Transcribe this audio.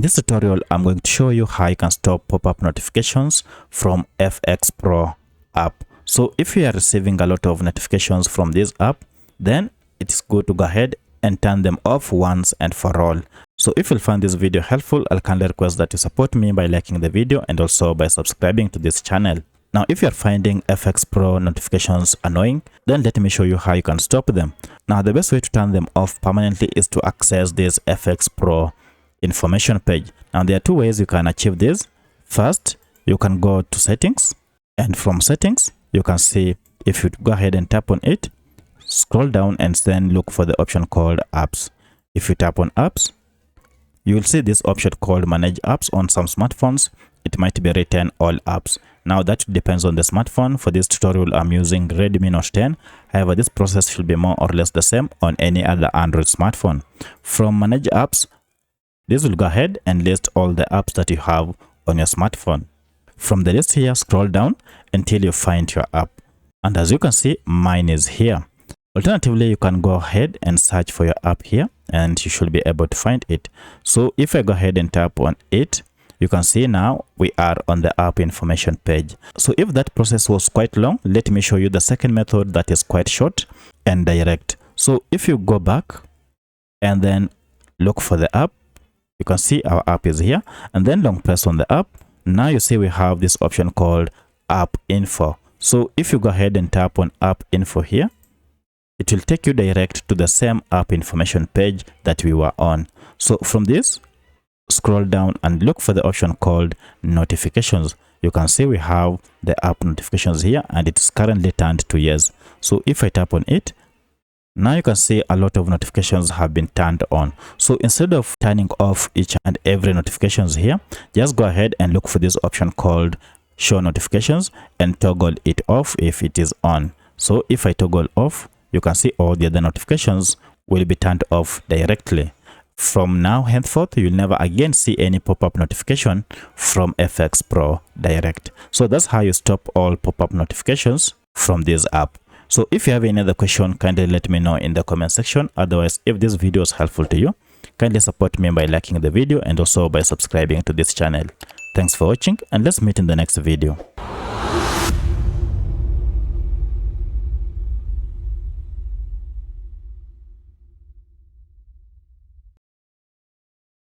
this tutorial, I'm going to show you how you can stop pop-up notifications from FxPro app. So if you are receiving a lot of notifications from this app, then it's good to go ahead and turn them off once and for all. So if you find this video helpful, I'll kindly request that you support me by liking the video and also by subscribing to this channel. Now, if you're finding FxPro notifications annoying, then let me show you how you can stop them. Now, the best way to turn them off permanently is to access this FxPro information page. Now, there are two ways you can achieve this. First, you can go to settings, and from settings, you can see, if you go ahead and tap on it, scroll down and then look for the option called apps. If you tap on apps, you will see this option called manage apps. On some smartphones, it might be written all apps. Now that depends on the smartphone. For this tutorial, I'm using Redmi Note 10. However, this process should be more or less the same on any other Android smartphone. From manage apps, this will go ahead and list all the apps that you have on your smartphone. From the list here, scroll down until you find your app. And as you can see, mine is here. Alternatively, you can go ahead and search for your app here and you should be able to find it. So if I go ahead and tap on it, you can see now we are on the app information page. So if that process was quite long, let me show you the second method that is quite short and direct. So if you go back and then look for the app, you can see our app is here, and then long press on the app. Now you see we have this option called app info. So if you go ahead and tap on app info here, it will take you direct to the same app information page that we were on. So from this, scroll down and look for the option called notifications. You can see we have the app notifications here and it is currently turned to yes. So if I tap on it, now you can see a lot of notifications have been turned on. So instead of turning off each and every notifications here, just go ahead and look for this option called show notifications and toggle it off if it is on. So if I toggle off, you can see all the other notifications will be turned off directly. From now henceforth, you'll never again see any pop-up notification from FxPro Direct. So that's how you stop all pop-up notifications from this app. So if you have any other question, kindly let me know in the comment section. Otherwise, if this video is helpful to you, kindly support me by liking the video and also by subscribing to this channel. Thanks for watching, and let's meet in the next video.